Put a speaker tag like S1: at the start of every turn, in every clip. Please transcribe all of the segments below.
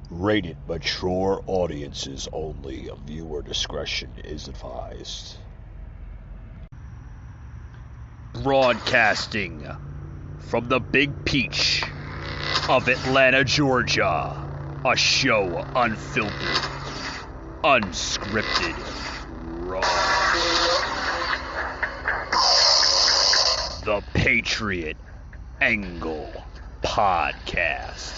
S1: Rated mature audiences only. Viewer discretion is advised. Broadcasting from the Big Peach of Atlanta, Georgia. A show unfiltered, unscripted, raw. The Patriot Angle Podcast.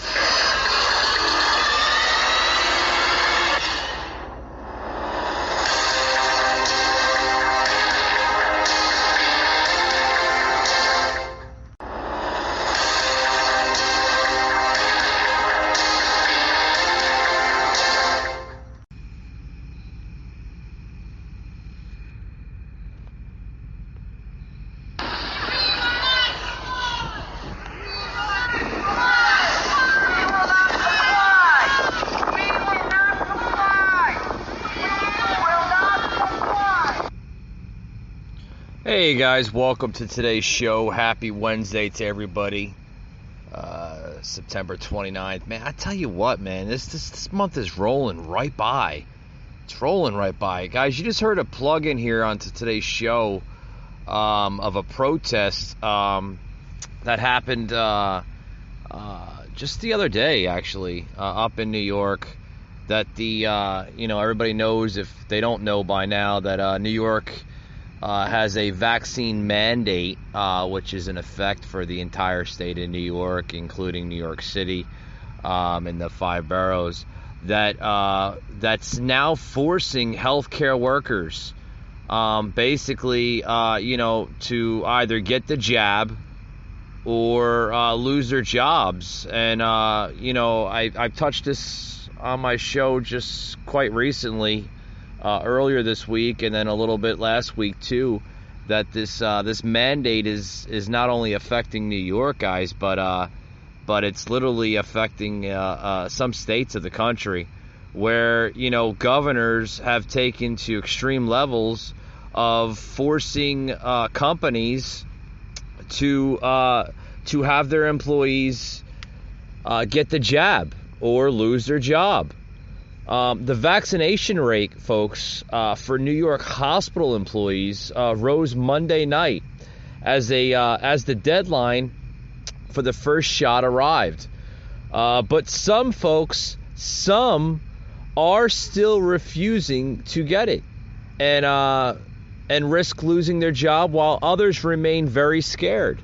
S1: Hey guys, welcome to today's show. Happy Wednesday to everybody. September 29th. Man, I tell you what, man, this month is rolling right by. It's rolling right by. Guys, you just heard a plug-in here onto today's show of a protest that happened just the other day, actually, up in New York. That everybody knows, if they don't know by now, that New York has a vaccine mandate, which is in effect for the entire state of New York, including New York City and the 5 boroughs, that's now forcing healthcare workers basically to either get the jab or lose their jobs. And I've touched this on my show just quite recently, earlier this week, and then a little bit last week too, that this mandate is not only affecting New York, guys, but it's literally affecting some states of the country, where governors have taken to extreme levels of forcing companies to have their employees get the jab or lose their job. The vaccination rate, folks, for New York hospital employees rose Monday night as the deadline for the first shot arrived. But some folks, are still refusing to get it and risk losing their job, while others remain very scared.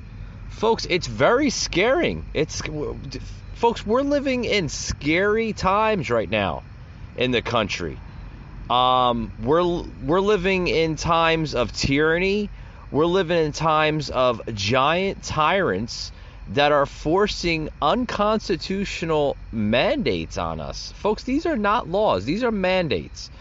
S1: Folks, it's very scaring. Folks, we're living in scary times right now in the country. We're living in times of tyranny. We're living in times of giant tyrants that are forcing unconstitutional mandates on us. Folks, these are not laws. These are mandates.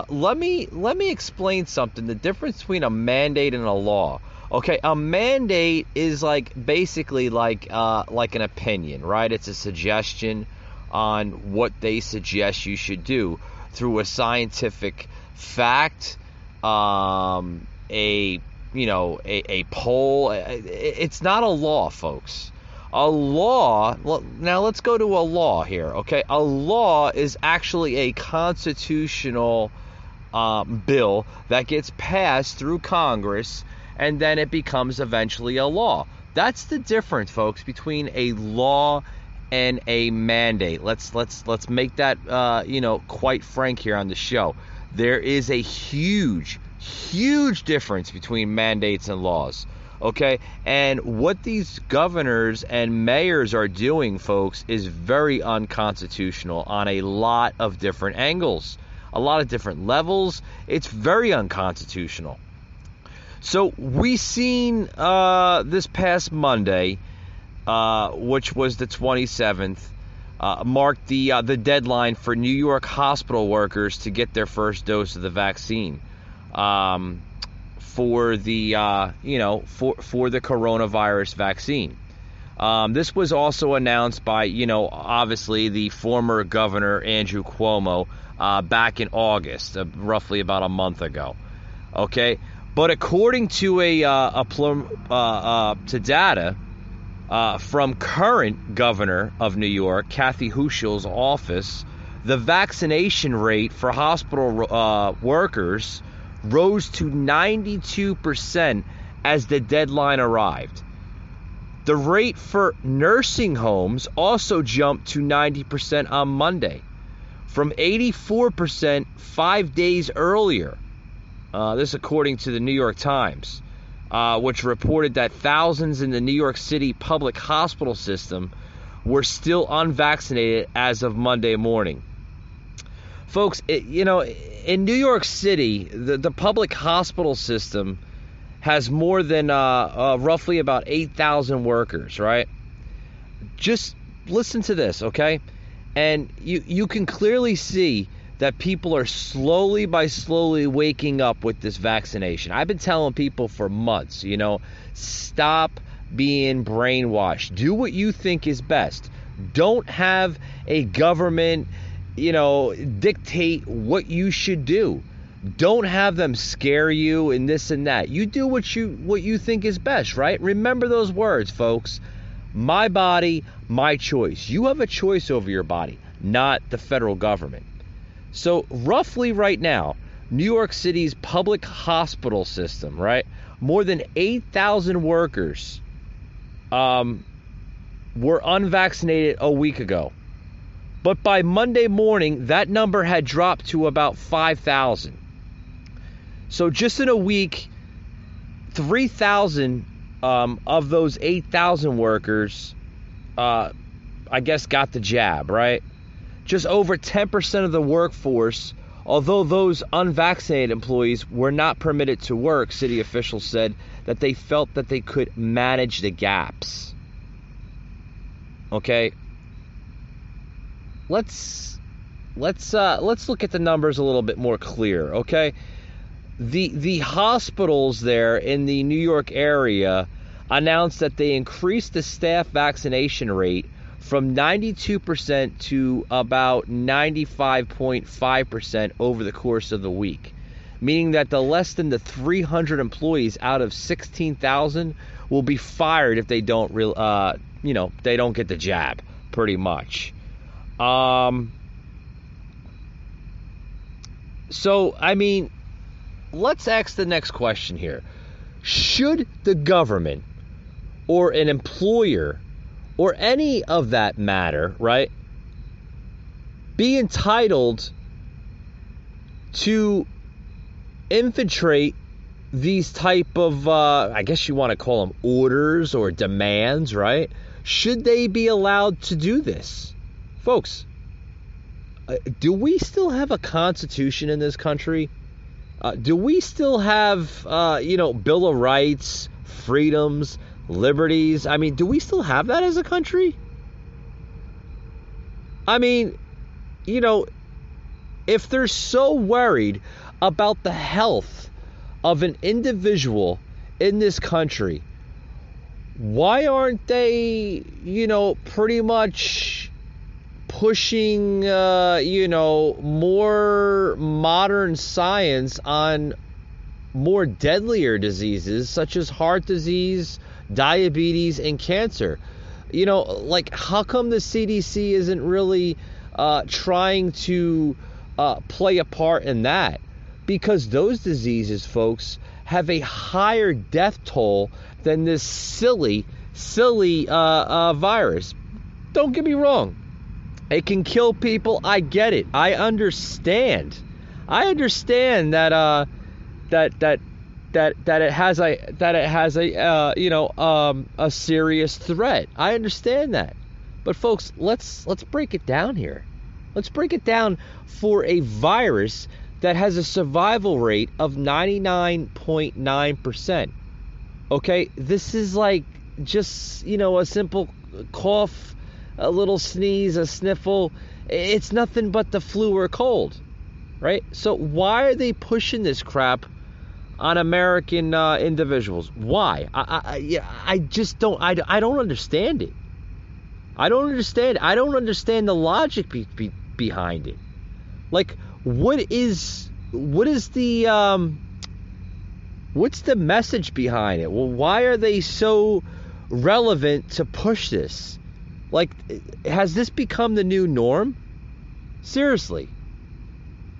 S1: Let me explain something. The difference between a mandate and a law. Okay, a mandate is basically like an opinion, right? It's a suggestion on what they suggest you should do through a scientific fact, a poll. It's not a law, folks. A law, now let's go to a law here, okay? A law is actually a constitutional bill that gets passed through Congress, and then it becomes eventually a law. That's the difference, folks, between a law and a mandate. Let's make that quite frank here on the show. There is a huge difference between mandates and laws. Okay, and what these governors and mayors are doing, folks, is very unconstitutional on a lot of different angles, a lot of different levels. It's very unconstitutional. So we seen this past Monday, which was the 27th, marked the deadline for New York hospital workers to get their first dose of the vaccine for the for the coronavirus vaccine. This was also announced by obviously the former governor Andrew Cuomo back in August, roughly about a month ago. Okay, but according to to data from current governor of New York, Kathy Hochul's office, the vaccination rate for hospital workers rose to 92% as the deadline arrived. The rate for nursing homes also jumped to 90% on Monday, from 84% 5 days earlier. This according to the New York Times, which reported that thousands in the New York City public hospital system were still unvaccinated as of Monday morning. Folks, in New York City, the public hospital system has more than roughly about 8,000 workers, right? Just listen to this, okay? And you can clearly see that people are slowly waking up with this vaccination. I've been telling people for months, stop being brainwashed. Do what you think is best. Don't have a government, dictate what you should do. Don't have them scare you and this and that. You do what you think is best, right? Remember those words, folks. My body, my choice. You have a choice over your body, not the federal government. So roughly right now, New York City's public hospital system, right? More than 8,000 workers were unvaccinated a week ago. But by Monday morning, that number had dropped to about 5,000. So just in a week, 3,000 of those 8,000 workers, I guess, got the jab, right? Just over 10% of the workforce, although those unvaccinated employees were not permitted to work, city officials said that they felt that they could manage the gaps. Okay, let's look at the numbers a little bit more clear. Okay, the hospitals there in the New York area announced that they increased the staff vaccination rate from 92% to about 95.5% over the course of the week, meaning that the less than the 300 employees out of 16,000 will be fired if they don't they don't get the jab, pretty much. So, I mean, let's ask the next question here. Should the government or an employer or any of that matter, right, be entitled to infiltrate these type of, I guess you want to call them orders or demands, right? Should they be allowed to do this? Folks, do we still have a constitution in this country? Do we still have, Bill of Rights, freedoms, liberties? I mean, do we still have that as a country? I mean, if they're so worried about the health of an individual in this country, why aren't they, pretty much pushing, more modern science on more deadlier diseases such as heart disease, diabetes, and cancer? How come the CDC isn't really trying to play a part in that? Because those diseases, folks, have a higher death toll than this silly virus. Don't get me wrong. It can kill people. I get it. I understand that it has a serious threat. I understand that. But folks, let's break it down here. Let's break it down for a virus that has a survival rate of 99.9%. Okay, this is like just, a simple cough, a little sneeze, a sniffle. It's nothing but the flu or cold, right? So why are they pushing this crap on American individuals? Why? I just don't. I don't understand it. I don't understand. I don't understand the logic behind it. Like, what's the message behind it? Well, why are they so relevant to push this? Like, has this become the new norm? Seriously.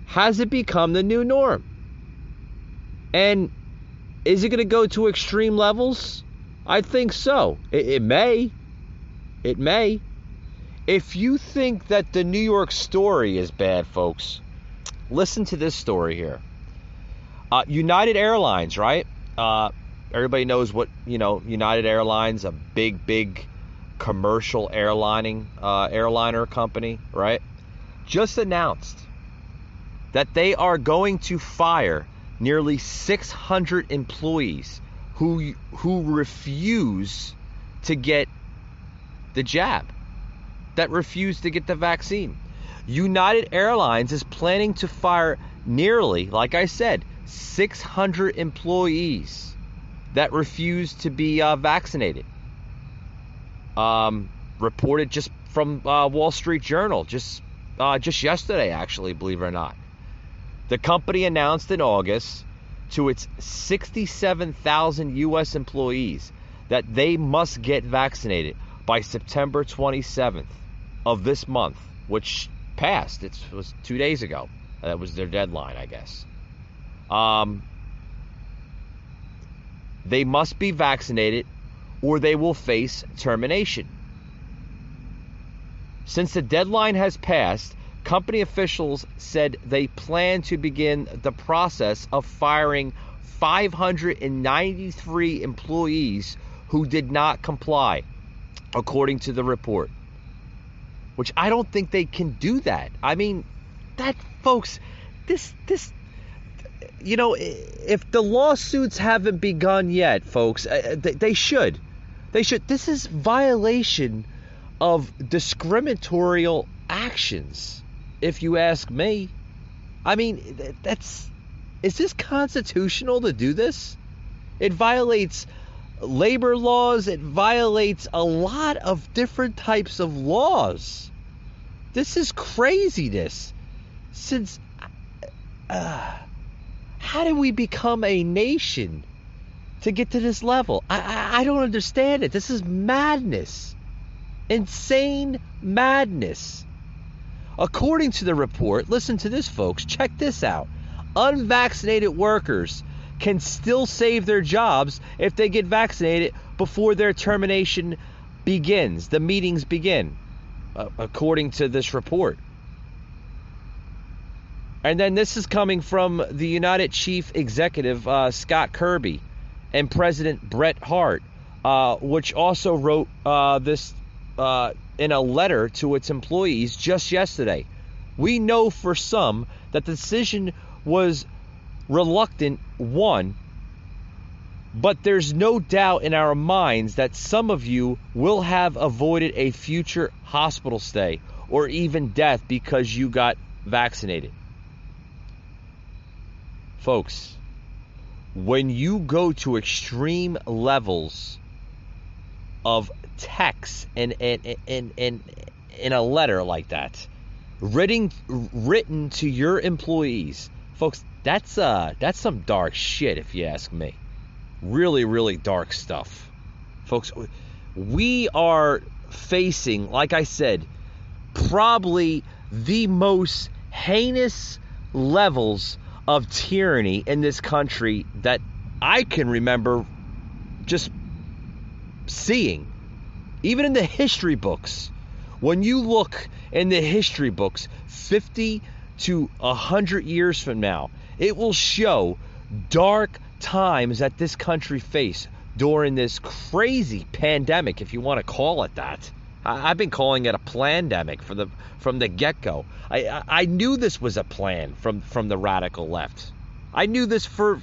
S1: Has it become the new norm? And is it going to go to extreme levels? I think so. It may. It may. If you think that the New York story is bad, folks, listen to this story here. United Airlines, right? Everybody knows what, United Airlines, a big commercial airliner company, right? Just announced that they are going to fire nearly 600 employees who refuse to get the jab, that refuse to get the vaccine. United Airlines is planning to fire nearly, like I said, 600 employees that refuse to be vaccinated. Reported just from Wall Street Journal, just yesterday, actually, believe it or not. The company announced in August to its 67,000 U.S. employees that they must get vaccinated by September 27th of this month, which passed. It was 2 days ago. That was their deadline, I guess. They must be vaccinated or they will face termination. Since the deadline has passed, company officials said they plan to begin the process of firing 593 employees who did not comply, according to the report. Which I don't think they can do that. I mean, that, folks, this, if the lawsuits haven't begun yet, folks, they should. They should. This is violation of discriminatory actions, if you ask me. I mean, is this constitutional to do this? It violates labor laws. It violates a lot of different types of laws. This is craziness. Since how did we become a nation to get to this level? I don't understand it. This is madness. Insane madness. According to the report, listen to this, folks. Check this out. Unvaccinated workers can still save their jobs if they get vaccinated before their termination begins. The meetings begin, according to this report. And then this is coming from the United Chief Executive, Scott Kirby, and President Bret Hart, which also wrote this in a letter to its employees just yesterday. We know for some that the decision was reluctant one, but there's no doubt in our minds that some of you will have avoided a future hospital stay or even death because you got vaccinated. Folks, when you go to extreme levels of text and in a letter like that, written to your employees, folks, that's some dark shit, if you ask me. Really, really dark stuff. Folks, we are facing, like I said, probably the most heinous levels of tyranny in this country that I can remember just seeing. Even in the history books. When you look in the history books 50 to 100 years from now, it will show dark times that this country faced during this crazy pandemic, if you want to call it that. I've been calling it a plandemic from the get-go. I knew this was a plan from the radical left. I knew this for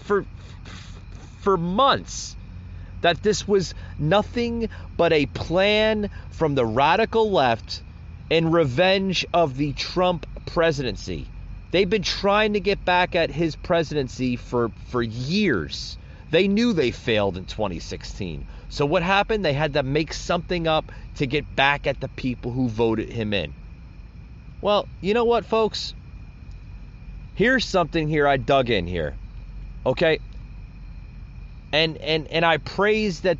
S1: months, that this was nothing but a plan from the radical left in revenge of the Trump presidency. They've been trying to get back at his presidency for years. They knew they failed in 2016. So what happened? They had to make something up to get back at the people who voted him in. Well, you know what, folks? Here's something here I dug in here. Okay? And I praise that,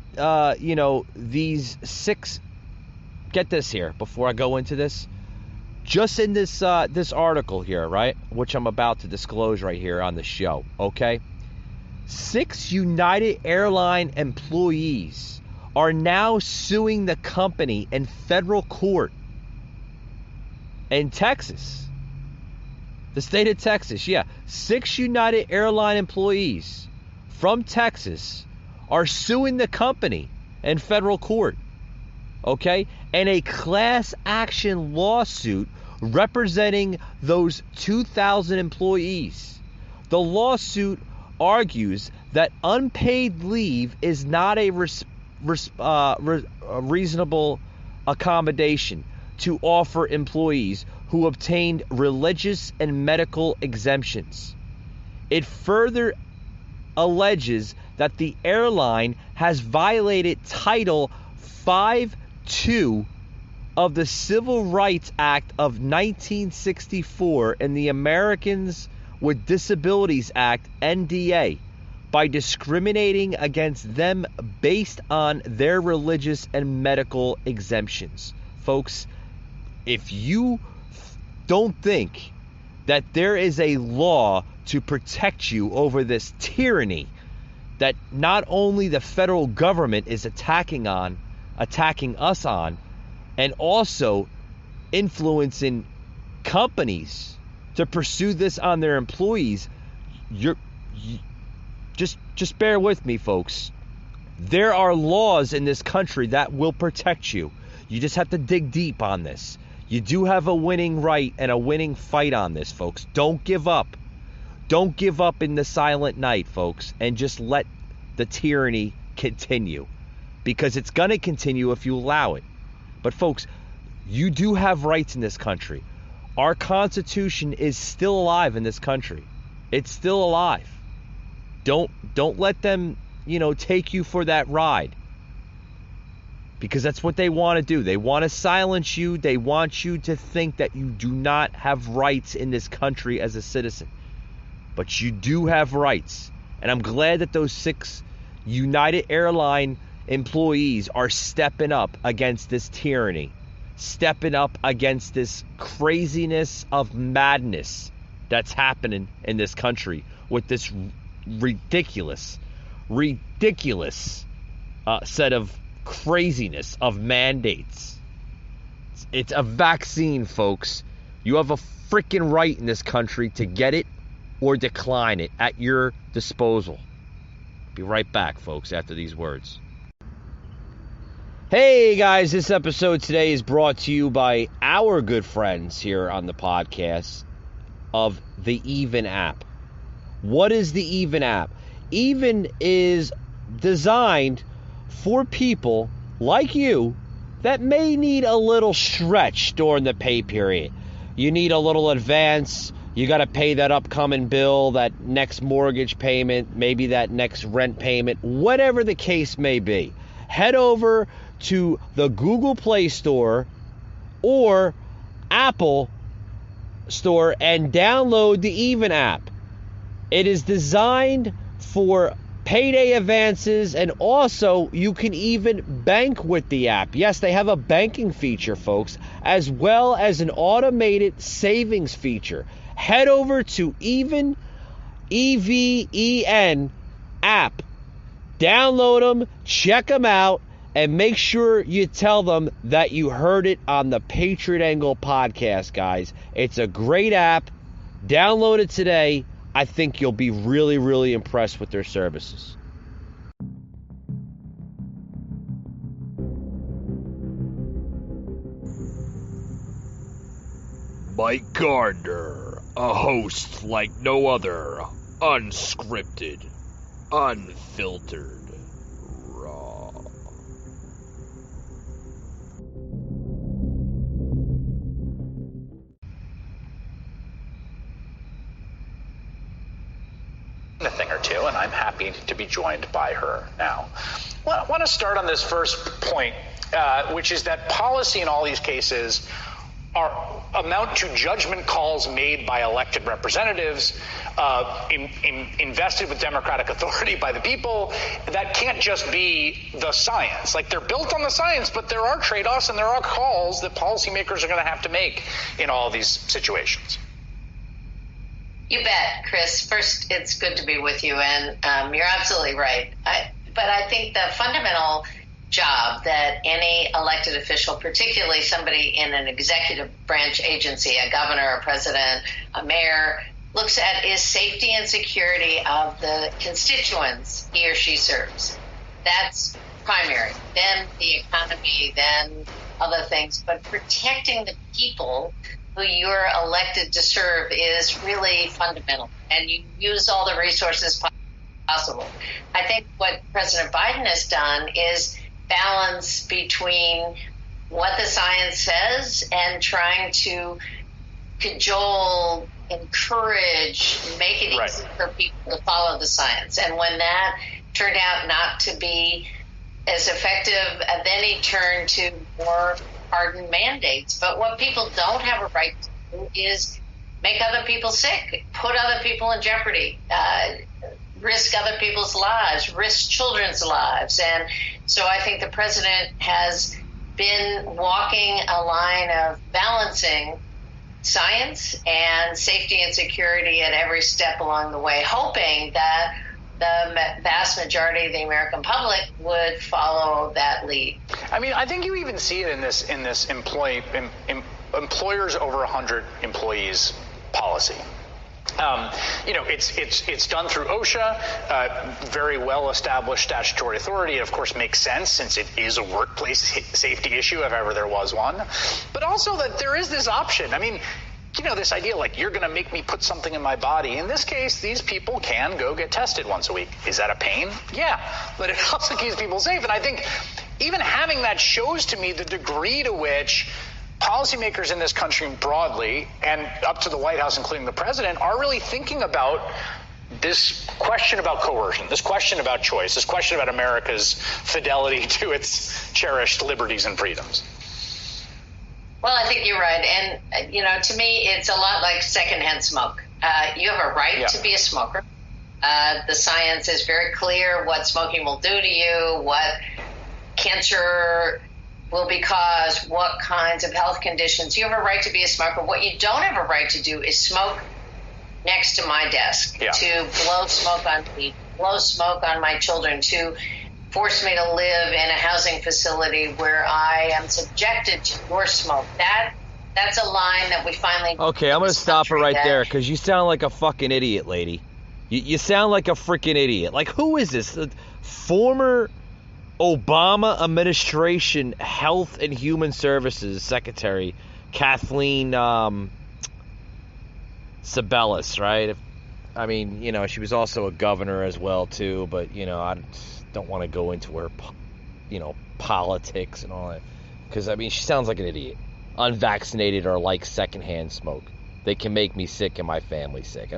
S1: these 6... Get this here before I go into this. just in this this article here, right, which I'm about to disclose right here on the show, okay? 6 United Airline employees are now suing the company in federal court in Texas. The state of Texas, yeah. 6 United Airline employees from Texas are suing the company in federal court, okay? And a class action lawsuit representing those 2,000 employees. The lawsuit argues that unpaid leave is not a reasonable accommodation to offer employees who obtained religious and medical exemptions. It further alleges that the airline has violated Title 5.2 of the Civil Rights Act of 1964 and the Americans with Disabilities Act, NDA, by discriminating against them based on their religious and medical exemptions. Folks, if you don't think that there is a law to protect you over this tyranny that not only the federal government is attacking us on, and also influencing companies to pursue this on their employees, just bear with me, folks. There are laws in this country that will protect you. You just have to dig deep on this. You do have a winning right and a winning fight on this, folks. Don't give up. Don't give up in the silent night, folks, and just let the tyranny continue, because it's going to continue if you allow it. But folks, you do have rights in this country. Our Constitution is still alive in this country. It's still alive. Don't let them, take you for that ride. Because that's what they want to do. They want to silence you. They want you to think that you do not have rights in this country as a citizen. But you do have rights. And I'm glad that those 6 United Airline employees are stepping up against this tyranny, stepping up against this craziness of madness that's happening in this country with this ridiculous set of craziness of mandates. It's a vaccine, folks. You have a freaking right in this country to get it or decline it at your disposal. Be right back, folks, after these words. Hey guys, this episode today is brought to you by our good friends here on the podcast of the Even app. What is the Even app? Even is designed for people like you that may need a little stretch during the pay period. You need a little advance. You got to pay that upcoming bill, that next mortgage payment, maybe that next rent payment, whatever the case may be. Head over to the Google Play Store or Apple Store and download the Even app. It is designed for payday advances, and also you can even bank with the app. Yes, they have a banking feature, folks, as well as an automated savings feature. Head over to Even, EVEN app. Download them, check them out, and make sure you tell them that you heard it on the Patriot Angle podcast, guys. It's a great app. Download it today. I think you'll be really, really impressed with their services.
S2: Mike Gardner, a host like no other, unscripted, unfiltered, raw.
S3: A thing or two, and I'm happy to be joined by her now. Well, I want to start on this first point, which is that policy in all these cases amount to judgment calls made by elected representatives invested with democratic authority by the people that can't just be the science. Like, they're built on the science, but there are trade-offs and there are calls that policymakers are going to have to make in all these situations.
S4: You bet, Chris. First, it's good to be with you, and you're absolutely right. But I think the fundamental job that any elected official, particularly somebody in an executive branch agency, a governor, a president, a mayor, looks at is safety and security of the constituents he or she serves. That's primary. Then the economy, then other things. But protecting the people who you're elected to serve is really fundamental. And you use all the resources possible. I think what President Biden has done is balance between what the science says and trying to cajole, encourage, make it easy for people to follow the science. And when that turned out not to be as effective, then he turned to more hardened mandates. But what people don't have a right to do is make other people sick, put other people in jeopardy, risk other people's lives, risk children's lives. And so I think the president has been walking a line of balancing science and safety and security at every step along the way, hoping that the vast majority of the American public would follow that lead.
S3: I mean, I think you even see it in this employers over 100 employees policy. It's done through OSHA, very well-established statutory authority. It, of course, makes sense since it is a workplace safety issue, if ever there was one. But also that there is this option. I mean, this idea like you're going to make me put something in my body. In this case, these people can go get tested once a week. Is that a pain? Yeah, but it also keeps people safe. And I think even having that shows to me the degree to which policymakers in this country broadly, and up to the White House, including the president, are really thinking about this question about coercion, this question about choice, this question about America's fidelity to its cherished liberties and freedoms.
S4: Well, I think you're right. And, to me, it's a lot like secondhand smoke. You have a right to be a smoker. The science is very clear what smoking will do to you, what cancer will be caused, what kinds of health conditions. You have a right to be a smoker. What you don't have a right to do is smoke next to my desk, to blow smoke on me, blow smoke on my children, to force me to live in a housing facility where I am subjected to your smoke. That's a line that we finally...
S1: Okay, I'm going to stop it right there because you sound like a fucking idiot, lady. You sound like a freaking idiot. Like, who is this? The former Obama administration Health and Human Services Secretary Kathleen Sebelius, right? I mean, she was also a governor as well, too, but, I don't want to go into her, politics and all that. Because, she sounds like an idiot. Unvaccinated or like secondhand smoke. They can make me sick and my family sick.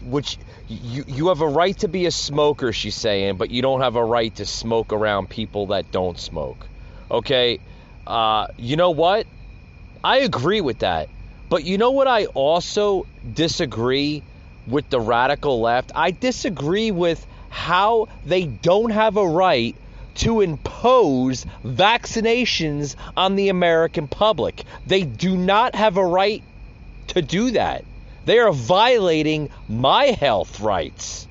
S1: Which you have a right to be a smoker, she's saying, but you don't have a right to smoke around people that don't smoke. Okay? You know what? I agree with that. But you know what I also disagree with the radical left? I disagree with how they don't have a right to impose vaccinations on the American public. They do not have a right to do that. They are violating my health rights.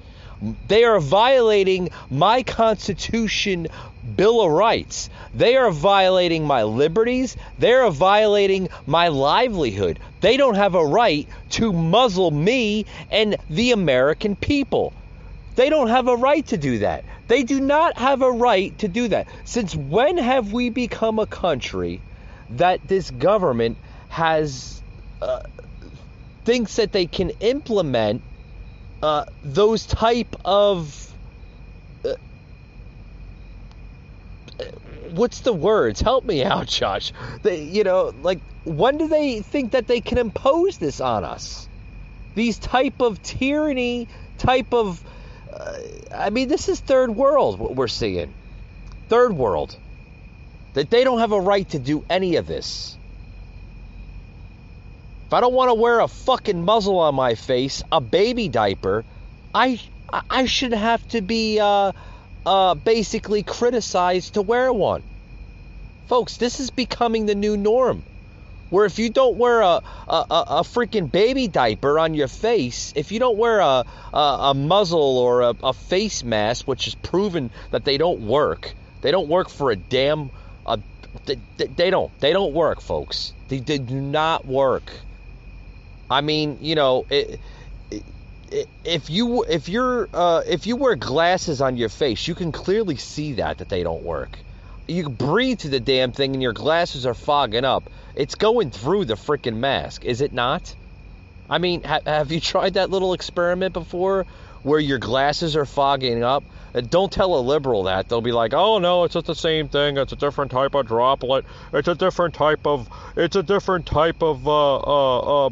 S1: They are violating my Constitution Bill of Rights. They are violating my liberties. They are violating my livelihood. They don't have a right to muzzle me and the American people. They don't have a right to do that. They do not have a right to do that. Since when have we become a country that this government has thinks that they can implement those type of what's the words? Help me out, Josh. When do they think that they can impose this on us? These type of tyranny, type of this is third world, what we're seeing. Third world. That they don't have a right to do any of this. If I don't want to wear a fucking muzzle on my face, a baby diaper, I should have to be basically criticized to wear one. Folks, this is becoming the new norm. Where if you don't wear a freaking baby diaper on your face, if you don't wear a muzzle or a face mask, which is proven that they don't work for a damn, they don't work, folks. They do not work. I mean, you know, if you wear glasses on your face, you can clearly see that they don't work. You breathe through the damn thing and your glasses are fogging up. It's going through the freaking mask, is it not? I mean, have you tried that little experiment before where your glasses are fogging up? Don't tell a liberal that. They'll be like, oh no, it's just the same thing. It's a different type of droplet. It's a different type of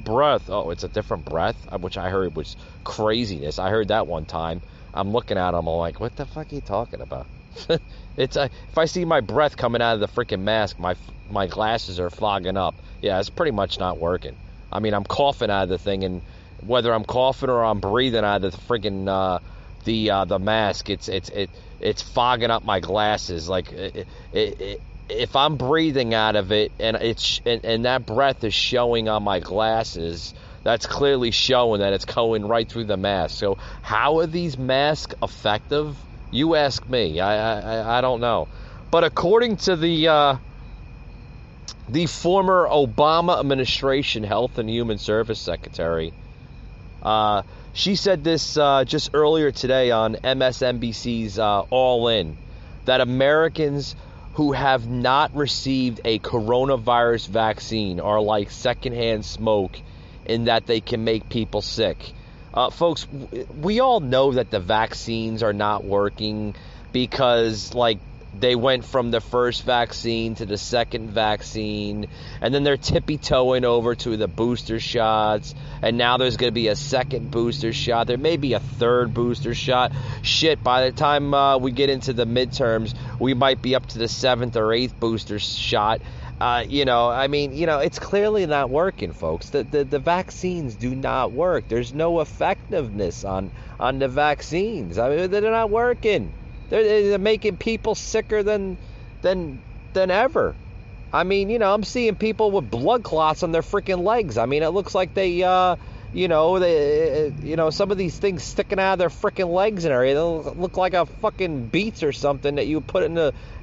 S1: breath. Oh, it's a different breath, which I heard was craziness. I heard that one time. I'm looking at them, I'm like, what the fuck are you talking about? If I see my breath coming out of the freaking mask, my glasses are fogging up. Yeah, it's pretty much not working. I mean, I'm coughing out of the thing, and whether I'm coughing or I'm breathing out of the freaking the mask, it's fogging up my glasses. Like if I'm breathing out of it and that breath is showing on my glasses, that's clearly showing that it's going right through the mask. So how are these masks effective? You ask me. I don't know. But according to the former Obama administration Health and Human Service Secretary, she said this just earlier today on MSNBC's All In, that Americans who have not received a coronavirus vaccine are like secondhand smoke in that they can make people sick. Folks, we all know that the vaccines are not working because, like, they went from the first vaccine to the second vaccine, and then they're tippy-toeing over to the booster shots, and now there's going to be a second booster shot. There may be a third booster shot. Shit, by the time we get into the midterms, we might be up to the 7th or 8th booster shot. It's clearly not working, folks. The vaccines do not work. There's no effectiveness on the vaccines. I mean, they're not working. They're making people sicker than ever. I mean, I'm seeing people with blood clots on their freaking legs. I mean, it looks like they, some of these things sticking out of their freaking legs and everything. They look like a fucking beets or something that you put in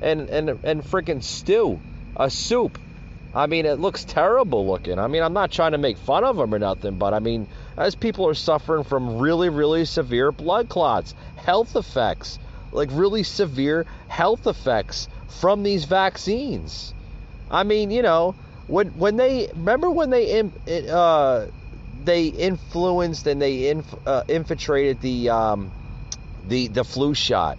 S1: freaking stew. A soup. I mean, it looks terrible looking. I mean, I'm not trying to make fun of them or nothing, but I mean, as people are suffering from really, really severe blood clots, health effects, like really severe health effects from these vaccines. I mean, when they influenced and they infiltrated the flu shot.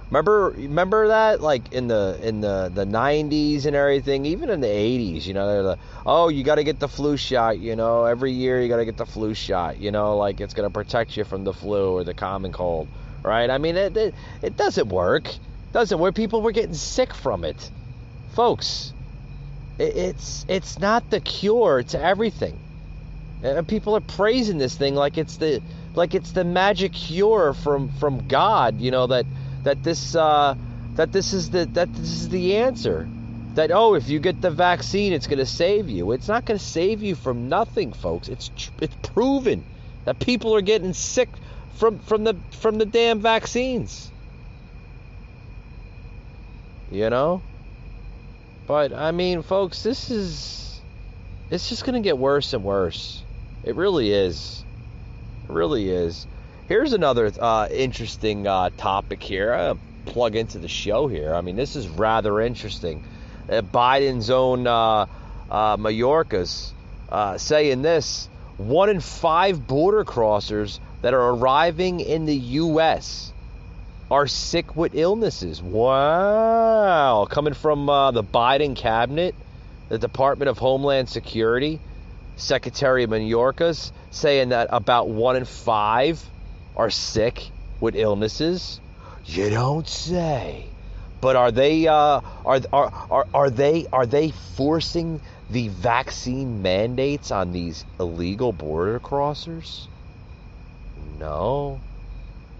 S1: Remember that, like in the 90s and everything, even in the 80s, they're like, oh, you got to get the flu shot, every year you got to get the flu shot, like it's going to protect you from the flu or the common cold, right? I mean, it doesn't work. People were getting sick from it. Folks, it's not the cure to everything. And people are praising this thing like it's the magic cure from God, that this is the answer. That, oh, if you get the vaccine, it's going to save you. It's not going to save you from nothing, folks. It's proven that people are getting sick from the damn vaccines. But I mean, folks, it's just going to get worse and worse. It really is. It really is. Here's another interesting topic here. Plug into the show here. I mean, this is rather interesting. Biden's own Mayorkas saying this: 1 in 5 border crossers that are arriving in the U.S. are sick with illnesses. Wow. Coming from the Biden cabinet, the Department of Homeland Security, Secretary Mayorkas saying that about 1 in 5 are sick with illnesses. You don't say. But are they forcing the vaccine mandates on these illegal border crossers? No.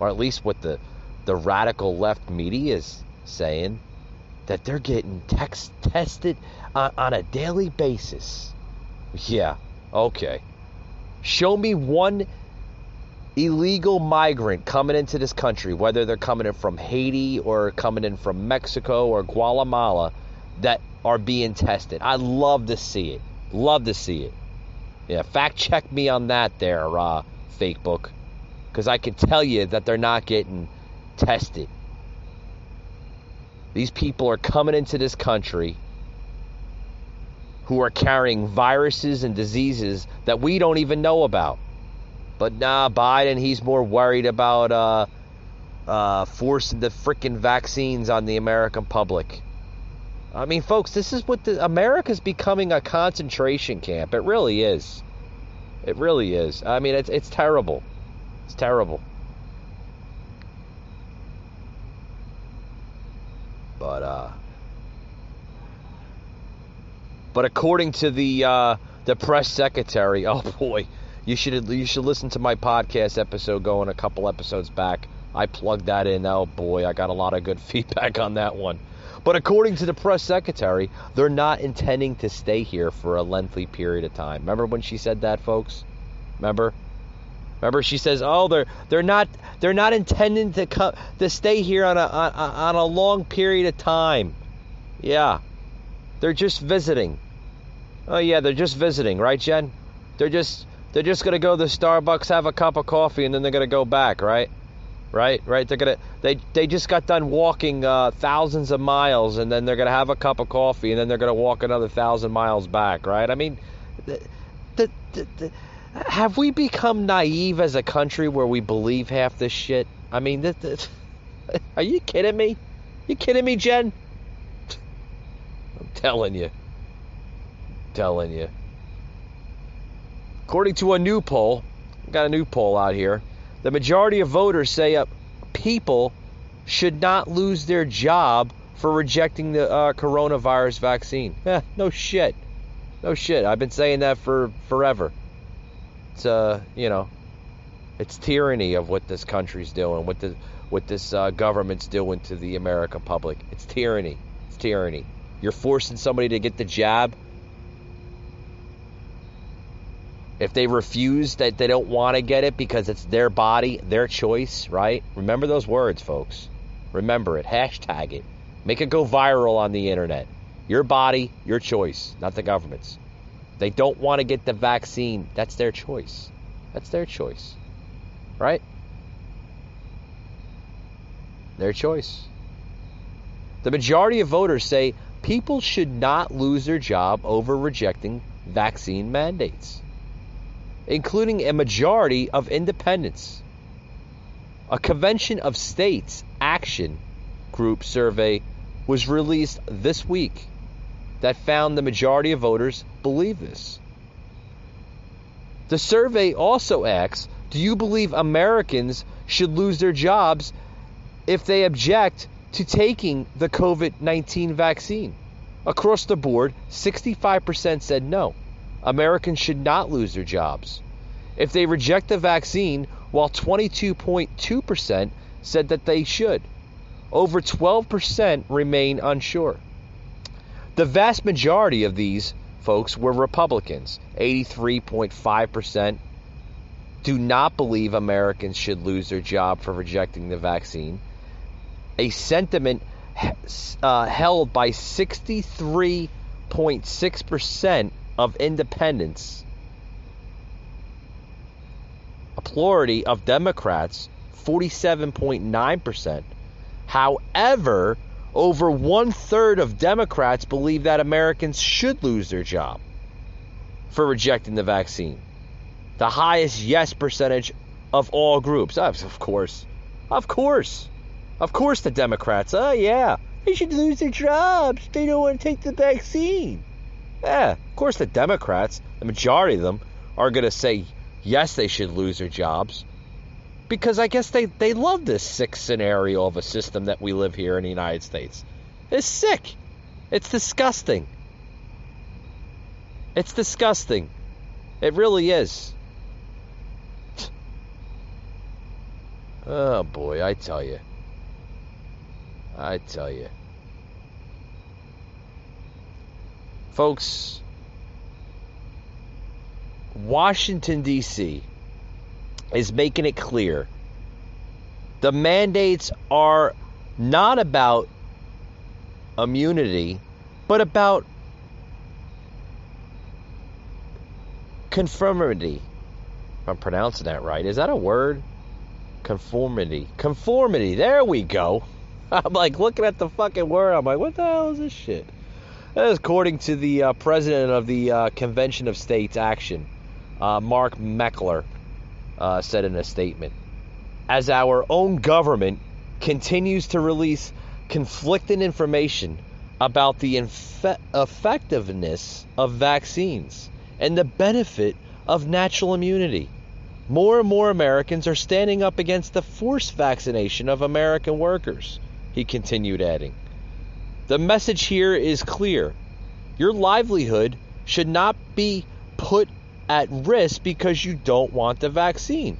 S1: Or at least what the radical left media is saying, that they're getting tested on a daily basis. Yeah, okay. Show me one illegal migrant coming into this country, whether they're coming in from Haiti or coming in from Mexico or Guatemala, that are being tested. I'd love to see it. Love to see it. Yeah, fact check me on that there, fake book. Because I can tell you that they're not getting tested. These people are coming into this country who are carrying viruses and diseases that we don't even know about. But nah, Biden, he's more worried about forcing the freaking vaccines on the American public. I mean, folks, this is what America's becoming, a concentration camp. It really is. It really is. I mean, it's terrible. It's terrible. But according to the press secretary, oh boy, you should listen to my podcast episode going a couple episodes back. I plugged that in. Oh boy, I got a lot of good feedback on that one. But according to the press secretary, they're not intending to stay here for a lengthy period of time. Remember when she said that, folks? Remember she says, "Oh, they're not intending to stay here on a long period of time." Yeah. They're just visiting. Oh yeah, they're just visiting, right, Jen? They're just going to go to Starbucks, have a cup of coffee, and then they're going to go back, right? Right. They just got done walking thousands of miles, and then they're going to have a cup of coffee, and then they're going to walk another 1,000 miles back, right? I mean, have we become naive as a country where we believe half this shit? I mean, are you kidding me? You kidding me, Jen? I'm telling you. According to a new poll, got a new poll out here, the majority of voters say people should not lose their job for rejecting the coronavirus vaccine. No shit. I've been saying that for forever. It's it's tyranny of what this country's doing, what this government's doing to the American public. It's tyranny. You're forcing somebody to get the jab. If they refuse, that they don't want to get it because it's their body, their choice, right? Remember those words, folks. Remember it. Hashtag it. Make it go viral on the internet. Your body, your choice, not the government's. They don't want to get the vaccine. That's their choice. Right? Their choice. The majority of voters say people should not lose their job over rejecting vaccine mandates, including a majority of independents. A Convention of States Action Group survey was released this week that found the majority of voters believe this. The survey also asks, do you believe Americans should lose their jobs if they object to taking the COVID-19 vaccine? Across the board, 65% said no. Americans should not lose their jobs if they reject the vaccine, while 22.2% said that they should. Over 12% remain unsure. The vast majority of these folks were Republicans. 83.5% do not believe Americans should lose their job for rejecting the vaccine. A sentiment held by 63.6% of independents. A plurality of Democrats, 47.9%. However, over 1/3 of Democrats believe that Americans should lose their job for rejecting the vaccine. The highest yes percentage of all groups. Of course, the Democrats. Oh yeah, they should lose their jobs. They don't want to take the vaccine. Yeah, of course the Democrats, the majority of them, are going to say yes, they should lose their jobs. Because I guess they love this sick scenario of a system that we live here in the United States. It's sick. It's disgusting. It's disgusting. It really is. Oh boy, I tell you. Folks, Washington, D.C. is making it clear the mandates are not about immunity, but about conformity. If I'm pronouncing that right. Is that a word? Conformity. Conformity. There we go. I'm like looking at the fucking word. I'm like, what the hell is this shit? That is according to the president of the Convention of States Action, Mark Meckler, said in a statement. As our own government continues to release conflicting information about the effectiveness of vaccines and the benefit of natural immunity, more and more Americans are standing up against the forced vaccination of American workers, he continued, adding. The message here is clear. Your livelihood should not be put at risk because you don't want the vaccine.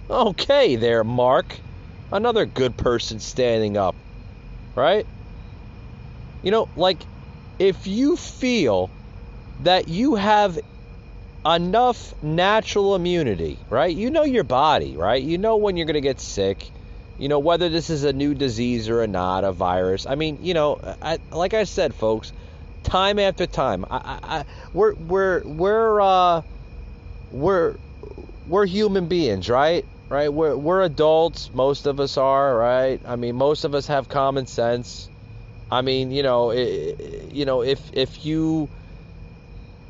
S1: Okay there, Mark. Another good person standing up, right? You know, like, if you feel that you have enough natural immunity, right? You know your body, right? You know when you're going to get sick. You know, whether this is a new disease or not, a virus. I mean, you know, like I said, folks, time after time, we're human beings, right? Right? We're adults. Most of us are, right? I mean, most of us have common sense. I mean,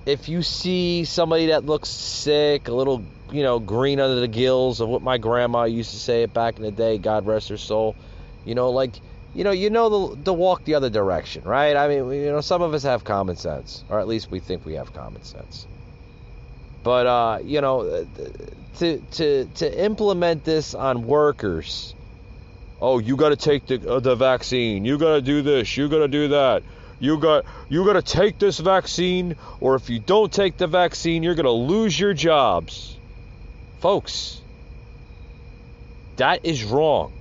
S1: if you see somebody that looks sick, a little, green under the gills, of what my grandma used to say back in the day, God rest her soul, to walk the other direction, right? I mean, some of us have common sense, or at least we think we have common sense. But, to implement this on workers, oh, you got to take the vaccine, you got to do this, you got to do that. You got to take this vaccine, or if you don't take the vaccine, you're going to lose your jobs. Folks, that is wrong.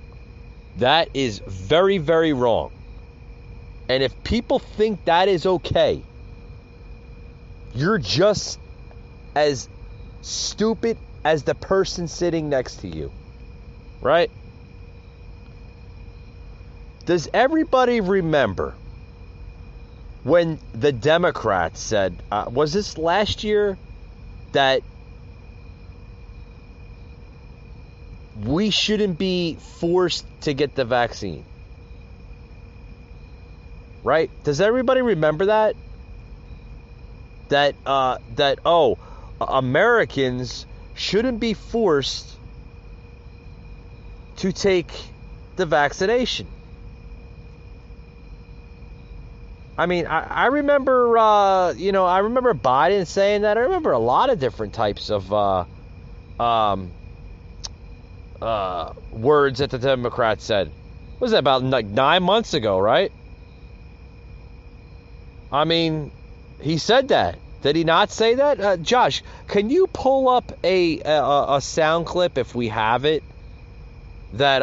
S1: That is very, very wrong. And if people think that is okay, you're just as stupid as the person sitting next to you. Right? Does everybody remember when the Democrats said, was this last year, that we shouldn't be forced to get the vaccine? Right? Does everybody remember that? That Americans shouldn't be forced to take the vaccination. I mean, I remember, I remember Biden saying that. I remember a lot of different types of words that the Democrats said. What was that, about like 9 months ago, right? I mean, he said that. Did he not say that? Josh, can you pull up a sound clip, if we have it, that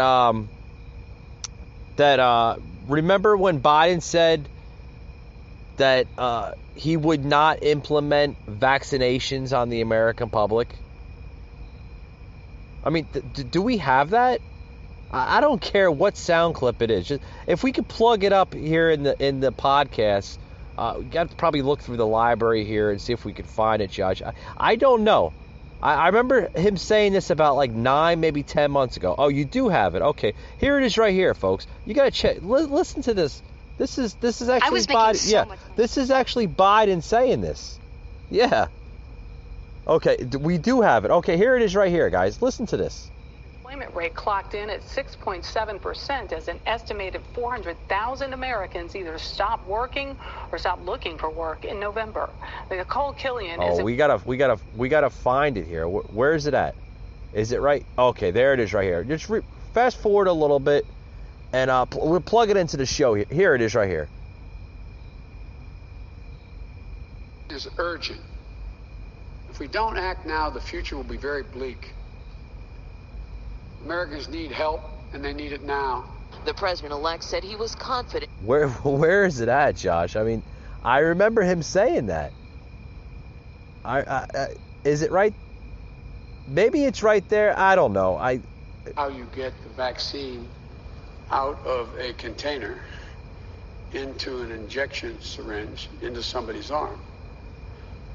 S1: remember when Biden said that he would not implement vaccinations on the American public? I mean, do we have that? I don't care what sound clip it is. Just, if we could plug it up here in the podcast, we got to probably look through the library here and see if we can find it, Josh. I don't know. I remember him saying this about like 9, maybe 10 months ago. Oh, you do have it. Okay, here it is right here, folks. You got to check. Listen to this. This is actually Biden. This is actually Biden saying this. Yeah. Okay, we do have it. Okay, here it is right here, guys. Listen to this.
S5: Employment rate clocked in at 6.7% as an estimated 400,000 Americans either stopped working or stopped looking for work in November. Nicole Killian is.
S1: Oh, we gotta find it here. Where is it at? Is it right? Okay, there it is right here. Just fast forward a little bit. And we'll plug it into the show here. Here it is right here.
S6: Is urgent. If we don't act now, the future will be very bleak. Americans need help, and they need it now.
S7: The president-elect said he was confident.
S1: Where is it at, Josh? I mean, I remember him saying that. Is it right? Maybe it's right there. I don't know.
S6: How you get the vaccine out of a container into an injection syringe into somebody's arm.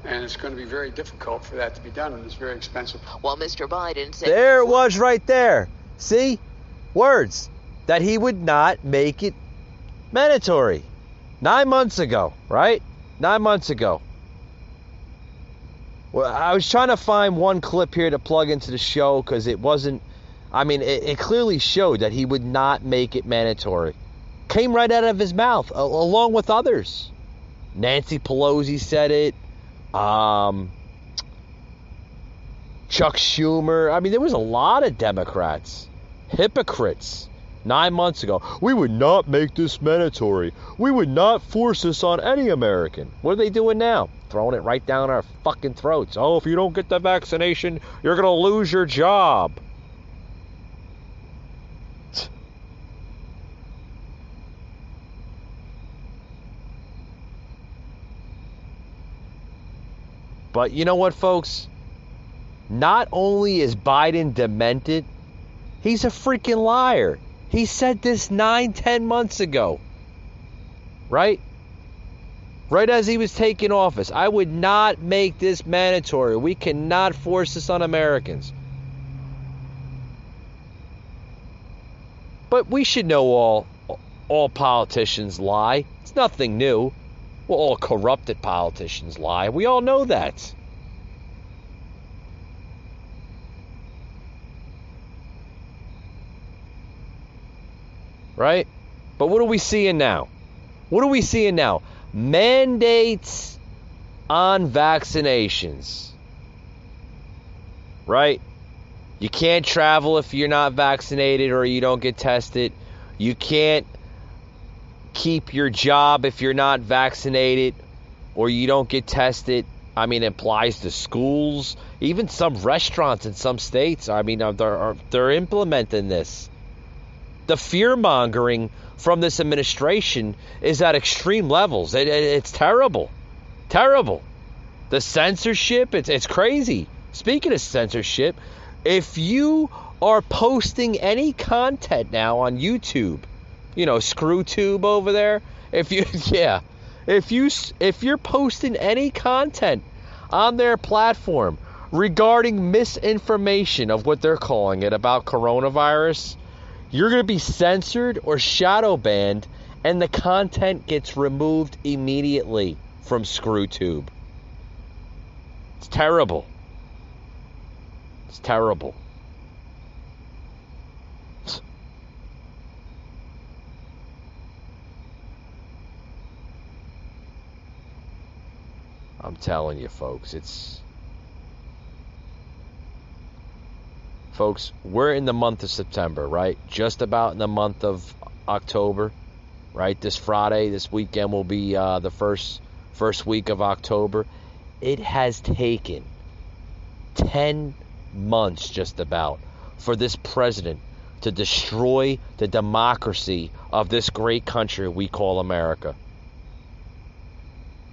S6: And it's going to be very difficult for that to be done, and it's very expensive.
S7: While Mr. Biden said...
S1: There it was right there. See? Words. That he would not make it mandatory. 9 months ago, right? 9 months ago. Well, I was trying to find one clip here to plug into the show because it wasn't... I mean, it clearly showed that he would not make it mandatory. Came right out of his mouth, along with others. Nancy Pelosi said it. Chuck Schumer. I mean, there was a lot of Democrats. Hypocrites. 9 months ago. We would not make this mandatory. We would not force this on any American. What are they doing now? Throwing it right down our fucking throats. Oh, if you don't get the vaccination, you're going to lose your job. But you know what, folks? Not only is Biden demented, he's a freaking liar. He said this 9-10 months ago. Right? Right as he was taking office. I would not make this mandatory. We cannot force this on Americans. But we should know all politicians lie. It's nothing new. Well, all corrupted politicians lie. We all know that. Right? But what are we seeing now? What are we seeing now? Mandates on vaccinations. Right? You can't travel if you're not vaccinated or you don't get tested. You can't keep your job if you're not vaccinated or you don't get tested. I mean, it applies to schools, even some restaurants in some states. I mean, they're implementing this. The fear-mongering from this administration is at extreme levels. It's terrible. Terrible. The censorship, it's crazy. Speaking of censorship, if you are posting any content now on YouTube, you know, ScrewTube over there, if you're posting any content on their platform regarding misinformation of what they're calling it about coronavirus, you're going to be censored or shadow banned, and the content gets removed immediately from ScrewTube. It's terrible. It's terrible. I'm telling you, folks, Folks, we're in the month of September, right? Just about in the month of October, right? This Friday, this weekend will be the first week of October. It has taken 10 months just about for this president to destroy the democracy of this great country we call America.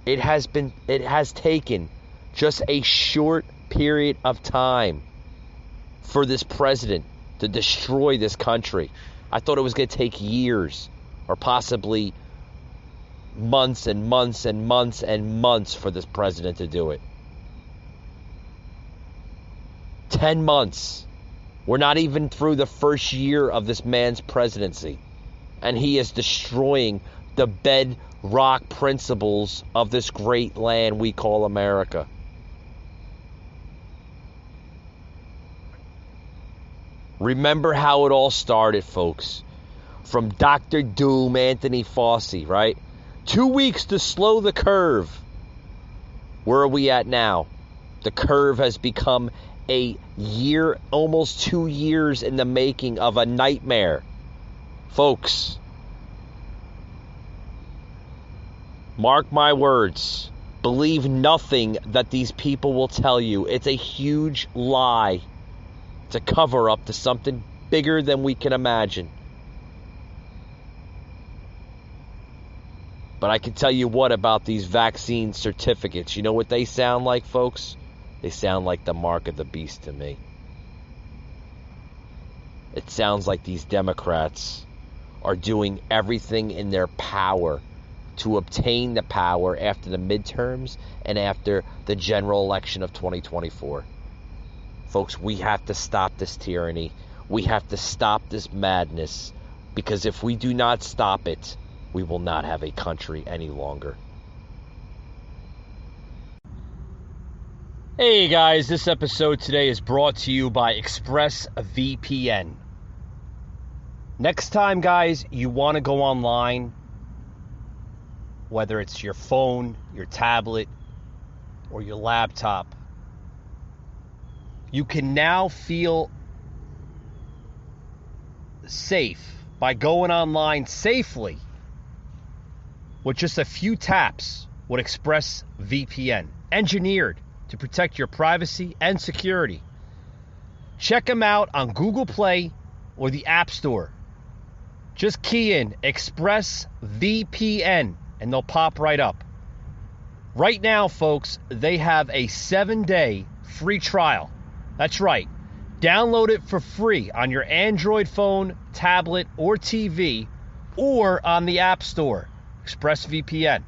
S1: It has taken just a short period of time for this president to destroy this country. I thought it was going to take years or possibly months and months and months and months for this president to do it. 10 months. We're not even through the first year of this man's presidency, and he is destroying the bedrock principles of this great land we call America. Remember how it all started, folks. From Dr. Doom, Anthony Fauci, right? 2 weeks to slow the curve. Where are we at now? The curve has become a year, almost 2 years in the making of a nightmare Folks, mark my words. Believe nothing that these people will tell you. It's a huge lie. It's a cover-up to something bigger than we can imagine. But I can tell you what about these vaccine certificates. You know what they sound like, folks? They sound like the mark of the beast to me. It sounds like these Democrats are doing everything in their power to obtain the power after the midterms and after the general election of 2024. Folks, we have to stop this tyranny. We have to stop this madness, because if we do not stop it, we will not have a country any longer. Hey guys, this episode today is brought to you by ExpressVPN. Next time, guys, you want to go online, whether it's your phone, your tablet, or your laptop, you can now feel safe by going online safely with just a few taps with ExpressVPN, engineered to protect your privacy and security. Check them out on Google Play or the App Store. Just key in ExpressVPN and they'll pop right up. Right now, folks, they have a 7-day free trial. That's right. Download it for free on your Android phone, tablet, or TV, or on the App Store, ExpressVPN.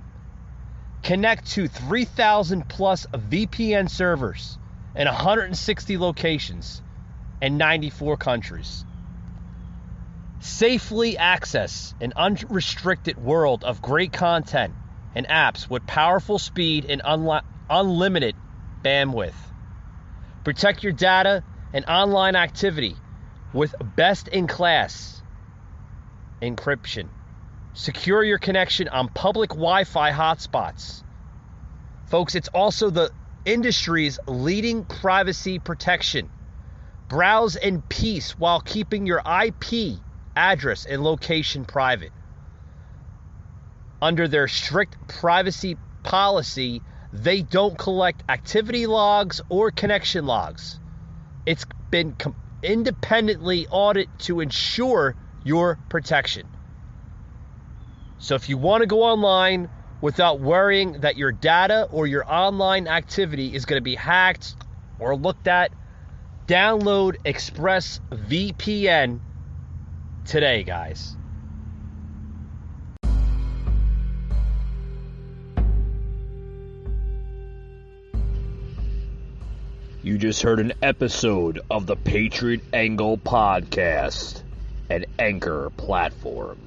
S1: Connect to 3,000 plus VPN servers in 160 locations in 94 countries. Safely access an unrestricted world of great content and apps with powerful speed and unlimited bandwidth. Protect your data and online activity with best-in-class encryption. Secure your connection on public Wi-Fi hotspots. Folks, it's also the industry's leading privacy protection. Browse in peace while keeping your IP address and location private. Under their strict privacy policy, they don't collect activity logs or connection logs. It's been independently audited to ensure your protection. So if you want to go online without worrying that your data or your online activity is going to be hacked or looked at, download ExpressVPN today, guys.
S2: You just heard an episode of the Patriot Angle Podcast, an Anchor platform.